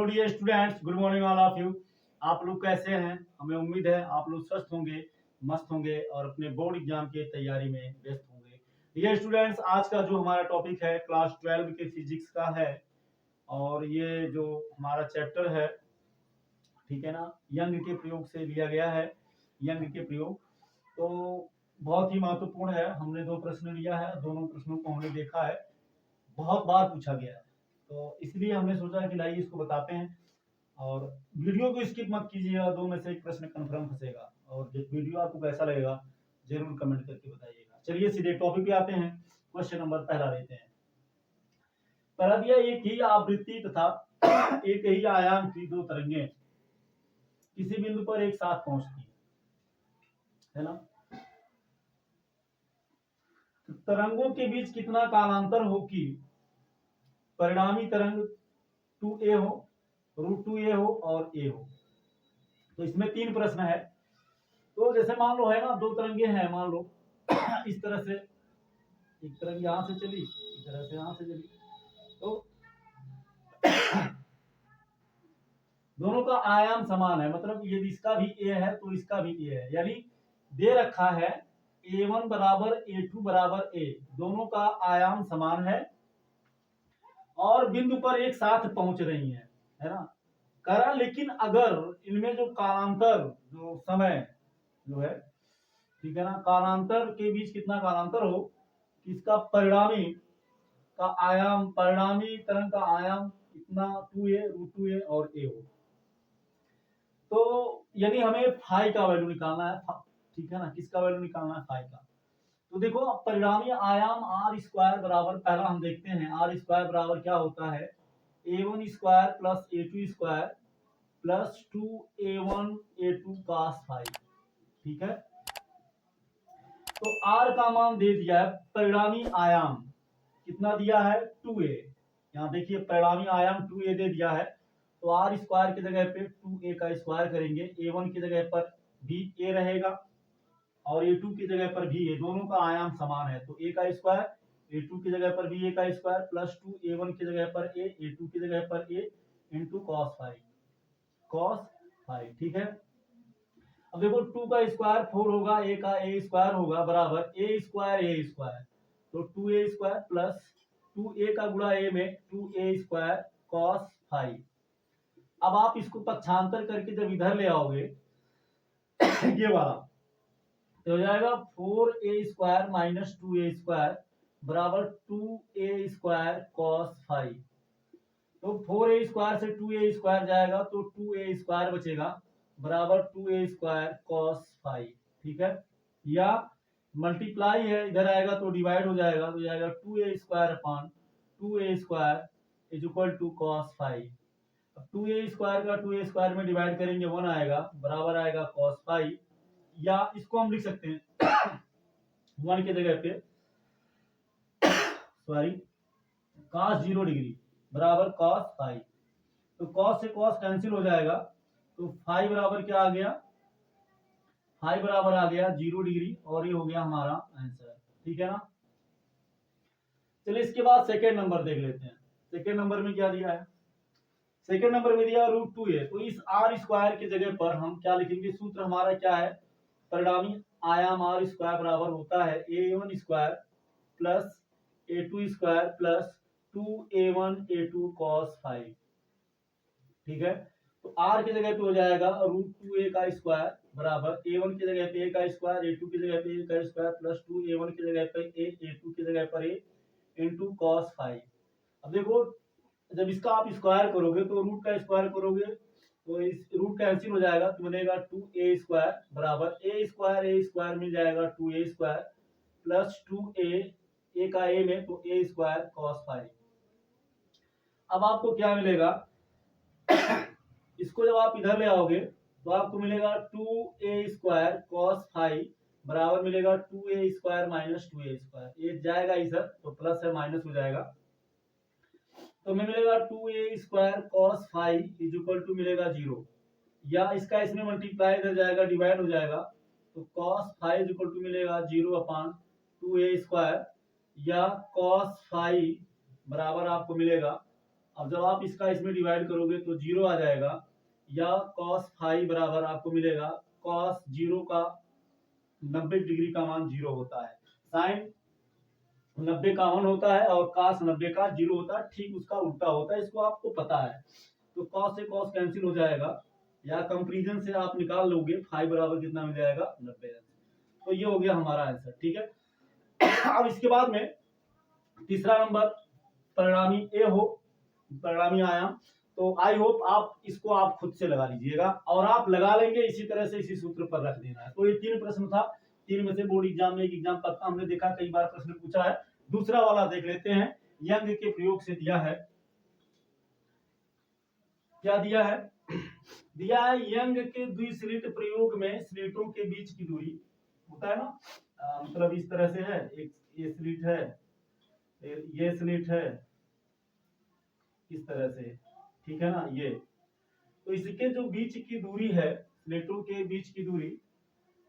Hello dear students, good morning all of you. आप लोग कैसे हैं? हमें उम्मीद है आप लोग स्वस्थ होंगे, मस्त होंगे और अपने बोर्ड एग्जाम की तैयारी में व्यस्त होंगे। डियर स्टूडेंट्स, आज का जो हमारा टॉपिक है क्लास 12 के फिजिक्स का है और ये जो हमारा चैप्टर है, ठीक है ना, यंग के प्रयोग से लिया गया है। यंग के प्रयोग तो बहुत ही महत्वपूर्ण है। हमने दो प्रश्न लिया है, दोनों प्रश्नों को हमने देखा है, बहुत बार पूछा गया है, तो इसलिए हमने सोचा कि लाइए इसको बताते हैं। और वीडियो को स्किप मत कीजिएगा, दो में से एक प्रश्न कंफर्म फंसेगा। और वीडियो आपको कैसा लगेगा जरूर कमेंट करके बताइएगा। चलिए सीधे टॉपिक पे आते हैं। क्वेश्चन नंबर पहला लेते हैं। पहला दिया, एक ही आवृत्ति तथा एक ही आयाम की दो तरंगें किसी बिंदु पर एक साथ पहुंचती है ना, तो तरंगों के बीच कितना कालांतर हो कि परिणामी तरंग 2a हो, √2a हो और a हो। तो इसमें तीन प्रश्न है। तो जैसे मान लो है ना, दो तरंगे हैं, मान लो इस तरह से, एक तरंग यहां से चली, इस तरह से यहां से चली, तो दोनों का आयाम समान है। मतलब यदि इसका भी a है तो इसका भी a है, यानी दे रखा है a1 बराबर a2 बराबर a, दोनों का आयाम समान है और बिंदु पर एक साथ पहुंच रही है ना, करा। लेकिन अगर इनमें जो कालांतर, जो समय जो है, ठीक है ना, कालांतर के बीच कितना कालांतर हो कि इसका परिणामी का आयाम, परिणामी तरंग का आयाम इतना 2a, √2a और a हो, तो यानी हमें फाई का वैल्यू निकालना है। ठीक है ना, किसका वैल्यू निकालना है? फाई का। तो देखो, परिणामी आयाम आर स्क्वायर बराबर, पहला हम देखते हैं आर स्क्वायर बराबर क्या होता है, a1 square plus a2 square plus 2a1 a2 cos phi. ठीक है, तो r का मान दे दिया है, परिणामी आयाम कितना दिया है? 2a। यहाँ देखिए परिणामी आयाम 2a दे दिया है, तो आर स्क्वायर की जगह पे 2a का स्क्वायर करेंगे, a1 की जगह पर भी a रहेगा और a2 की जगह पर भी a, दोनों का आयाम समान है, तो a का स्क्वायर, a2 की जगह पर भी a का स्क्वायर प्लस 2a1 की जगह पर a, a2 की जगह पर a into cos phi, cos phi. ठीक है, अब देखो 2 का स्क्वायर 4 होगा, a का a स्क्वायर होगा बराबर a स्क्वायर, तो 2a स्क्वायर प्लस 2a का गुणा a में 2a स्क्वायर cos फाई। अब आप इसको पक्षांतर करके जब इधर ले आओगे ये वाला, तो हो जाएगा 4a square minus 2a square बराबर 2a स्क्वायर cos फाई। तो 4a स्क्वायर से 2a स्क्वायर जाएगा तो 2a स्क्वायर बचेगा बराबर 2a स्क्वायर cos फाई। ठीक है, या मल्टीप्लाई है, इधर आएगा तो डिवाइड हो जाएगा, तो जाएगा 2a square upon 2a square is equal to cos phi. अब 2a स्क्वायर का 2a स्क्वायर में डिवाइड करेंगे 1 आएगा, बराबर आएगा cos फाई, या इसको हम लिख सकते हैं 1 की जगह पे सॉरी cos 0 डिग्री बराबर cos फाई। तो cos से cos कैंसिल हो जाएगा, तो फाई बराबर क्या आ गया? फाई बराबर आ गया 0 डिग्री, और ये हो गया हमारा आंसर। ठीक है ना। चलिए इसके बाद सेकेंड नंबर देख लेते हैं। सेकेंड नंबर में क्या दिया है? सेकेंड नंबर में दिया √2a, तो इस आर स्क्वायर की जगह पर हम क्या लिखेंगे? सूत्र हमारा क्या है? परिणामी आयाम आर स्क्वायर बराबर होता है a1 square plus a2 square plus 2a1 a2 cos phi. ठीक है, तो r की जगह पे हो जाएगा √2a का स्क्वायर बराबर a1 की जगह पे a का स्क्वायर, a2 की जगह पे a का स्क्वायर प्लस 2a1 की जगह पे a, a2 की जगह पर a इंटू cos फाई। अब देखो, जब इसका आप स्क्वायर करोगे तो रूट का स्क्वायर करोगे तो इस रूट कैंसिल हो जाएगा, तो बनेगा 2a स्क्वायर बराबर a स्क्वायर मिल जाएगा 2a square plus 2a, a का a में तो a स्क्वायर cos फाई। अब आपको क्या मिलेगा? इसको जब आप इधर ले आओगे तो आपको मिलेगा 2a स्क्वायर cos फाई बराबर मिलेगा 2a square minus 2a square, ये जाएगा इधर तो प्लस है माइनस हो जाएगा, तो हमें मिलेगा 2a square cos phi is equal to मिलेगा 0, या इसका इसमें मल्टीप्लाई इधर जाएगा डिवाइड हो जाएगा, तो cos phi is equal to मिलेगा 0 अपॉन 2a स्क्वायर, या cos फाई बराबर आपको मिलेगा अब जब आप इसका इसमें डिवाइड करोगे तो 0 आ जाएगा, या cos फाई बराबर आपको मिलेगा cos 0 का 90 डिग्री का मान 0 होता है, साइन 90 का 1 होता है और cos 90 का 0 होता है, ठीक उसका उल्टा होता है, इसको आपको पता है। तो cos से cos कैंसिल हो जाएगा, या कंपैरिजन से आप निकाल लोगे फाई बराबर कितना मिल जाएगा 90। तो ये हो गया हमारा आंसर, ठीक है। अब इसके बाद में तीसरा नंबर परिणामी ए हो, परिणामी आयाम। तो आई होप आप इसको आप खुद से लगा लीजिएगा, और आप लगा लेंगे इसी तरह से, इसी सूत्र पर रख देना है। तो ये 3 प्रश्न था, 3 में से बोर्ड एग्जाम में एक एग्जाम पक्का हमने देखा, कई बार प्रश्न पूछा है। दूसरा वाला देख लेते हैं, यंग के प्रयोग से दिया है, क्या दिया है, दिया है यंग के द्विस्लिट प्रयोग में स्लिटों के बीच की दूरी होता है ना, मतलब इस तरह से है, एक ये स्लिट है, ये स्लिट है, इस तरह से, ठीक है ना, ये। तो इसके जो बीच की दूरी है, स्लेटों के बीच की दूरी,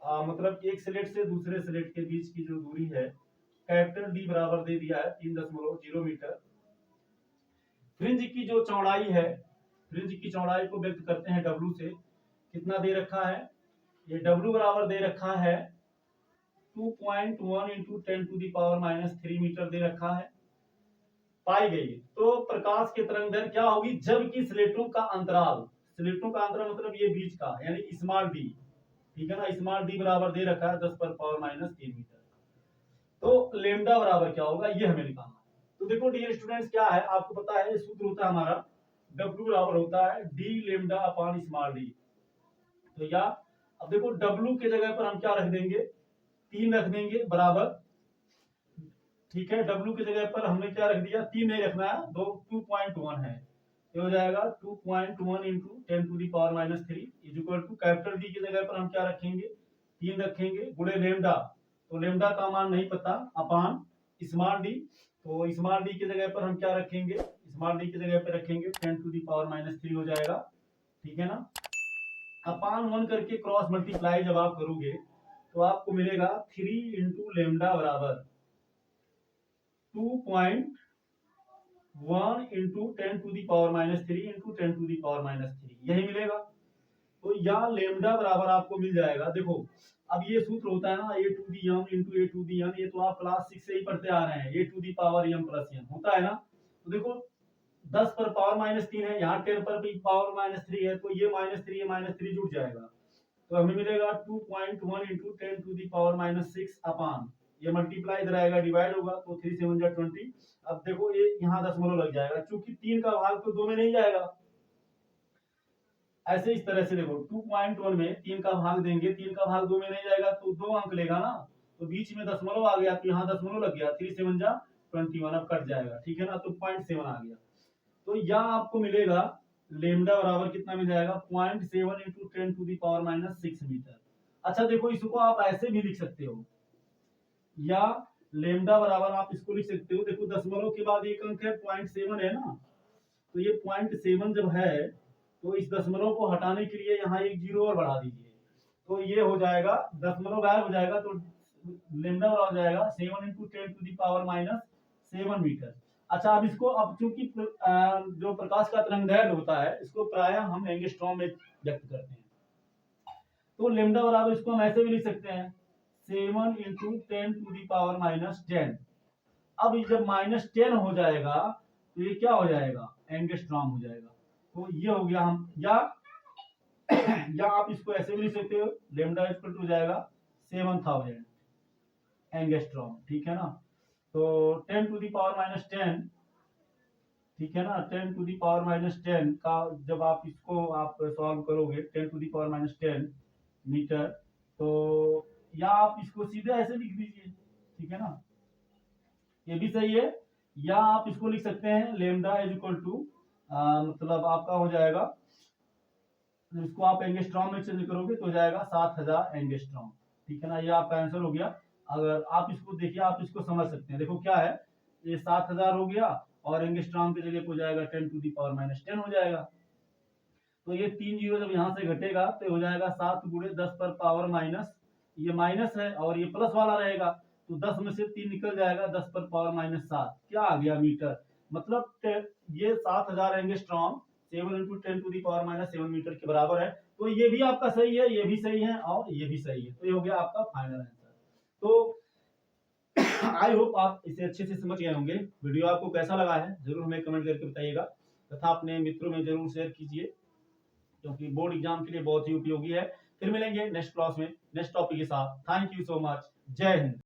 मतलब एक स्लेट से दूसरे स्लेट के बीच की जो दूरी है, कैपिटल डी बराबर दे दिया है 3.0 मीटर। फ्रिंज की जो चौड़ाई है, फ्रिंज की चौड़ाई को व्यक्त करते हैं डब्ल्यू से, कितना दे रखा है, ये डब्ल्यू बराबर दे रखा है 2.1 इंटू 10⁻³ मीटर दे रखा है, पाई गई। तो प्रकाश की तरंग दैर्घ्य क्या होगी, जबकि स्लेटों का अंतराल, स्लेटों का अंतराल मतलब ये बीच का, यानी स्मॉल डी, ठीक है ना, स्मॉल डी बराबर दे रखा है 10⁻³ मीटर। तो लेमडा बराबर क्या होगा, ये हमें निकालना है। तो देखो डियर स्टूडेंट्स, क्या है आपको पता है, सूत्र होता है हमारा W बराबर होता है D lambda upon small D. तो या अब देखो W के जगह पर हम क्या रख देंगे, 3 रख देंगे बराबर, ठीक है। W की जगह पर हमने क्या रख दिया, 3 नहीं रखना है, 2.1 है, ये हो जाएगा 2.1 into 10⁻³ is equal to capital D की जगह पर हम क्या रखेंगे, 3 रखेंगे, गुणे लेमडा, तो लेमडा का मान नहीं पता, अपान स्मॉल डी, तो स्मॉल डी की जगह पर हम क्या रखेंगे, स्मॉल डी की जगह पर रखेंगे 10⁻³ हो जाएगा, ठीक है ना। अपान 1 करके क्रॉस मल्टीप्लाई जब आप करोगे तो आपको मिलेगा 3 इंटू लेमडा बराबर 2.1 इंटू 10⁻³ इंटू 10⁻³, यही मिलेगा। तो यहाँ लेमडा बराबर आपको मिल जाएगा, देखो अब ये सूत्र होता है ना, a to the m into a to the n, ये तो आप क्लास 6 से ही पढ़ते आ रहे हैं, a to the power m plus n होता है ना। तो देखो 10 पर पावर -3 है, यहाँ 10 पर भी पावर -3 है, तो ये -3 ये -3 जुड़ जाएगा, तो हमें मिलेगा 2.1 इंटू 10⁻⁻6 अपान, ये मल्टीप्लाई इधर आएगा, डिवाइड होगा, तो 3 7 जा 20। अब देखो ये यहाँ दशमलव लग जाएगा, क्योंकि 3 का भाग तो 2 में नहीं जाएगा, ऐसे इस तरह से देखो 2.1 में 3 का भाग देंगे, 3 का भाग 2 में नहीं जाएगा तो 2 अंक लेगा ना, तो बीच में दशमलव आ गया, तो यहाँ दशमलव लग गया, 3 7 जा 21, अब कट जाएगा, ठीक है ना, तो 0.7 आ गया। तो यहाँ आपको मिलेगा लेमडा बराबर कितना मिल जाएगा, 0.7 इंटू 10⁻⁻6 मीटर। अच्छा देखो इसको आप ऐसे भी लिख सकते हो, या लेमडा बराबर आप इसको लिख सकते हो, देखो दशमलव के बाद एक अंक है 0.7 है ना, तो ये 0.7 जब है तो इस दशमलव को हटाने के लिए यहाँ एक 0 और बढ़ा दीजिए, तो ये हो जाएगा, दशमलव गायब हो जाएगा, तो लेमडा बराबर हो जाएगा 7 इंटू 10⁻⁻7 मीटर। अच्छा अब इसको, अब चूंकि जो प्रकाश का तरंगदैर्घ्य होता है इसको प्रायः हम एंगस्ट्रॉम में व्यक्त करते हैं, तो लेमडा बराबर इसको हम ऐसे भी लिख सकते हैं 7 इंटू 10⁻⁻10। अब जब -10 हो जाएगा तो ये क्या हो जाएगा, एंगस्ट्रॉम हो जाएगा, तो ये हो गया हम, या आप इसको ऐसे भी लिख सकते हो, लेमडा इक्वल टू हो जाएगा 7000 एंगस्ट्रॉम, ठीक है ना। तो 10⁻⁻10, ठीक है ना, 10⁻⁻10 का जब आप इसको आप सॉल्व करोगे 10⁻⁻10 मीटर, तो या आप इसको सीधे ऐसे लिख दीजिए, ठीक है ना, ये भी सही है। या आप इसको लिख सकते हैं लेमडा इज इक्वल टू, मतलब आपका हो जाएगा, इसको आप एंगस्ट्रॉम में चेंज करोगे तो हो जाएगा 7000 एंगस्ट्रॉम, ठीक है ना, ये आपका आंसर हो गया। अगर आप इसको देखिए, आप इसको समझ सकते हैं, देखो क्या है, ये 7000 हो गया और एंगस्ट्रॉम की जगह हो जाएगा 10⁻⁻10 हो जाएगा, तो ये 3 जीरो जब यहाँ से घटेगा तो हो जाएगा 7 गुणे 10 पर पावर माइनस, ये माइनस है और ये प्लस वाला रहेगा, तो 10 में से 3 निकल जाएगा, 10 पर पावर -7, क्या आ गया मीटर। मतलब ये 7000 एंगस्ट्रॉम 7 इंटू 10⁻⁻7 मीटर के बराबर है। तो ये भी आपका सही है, ये भी सही है और ये भी सही है। तो ये हो गया आपका फाइनल आंसर। तो आई होप आप इसे अच्छे से समझ गए होंगे। वीडियो आपको कैसा लगा है जरूर हमें कमेंट करके बताइएगा, तथा अपने मित्रों में जरूर शेयर कीजिए, क्योंकि बोर्ड एग्जाम के लिए बहुत ही उपयोगी है। फिर मिलेंगे नेक्स्ट क्लास में नेक्स्ट टॉपिक के साथ। Thank you so much. जय हिंद।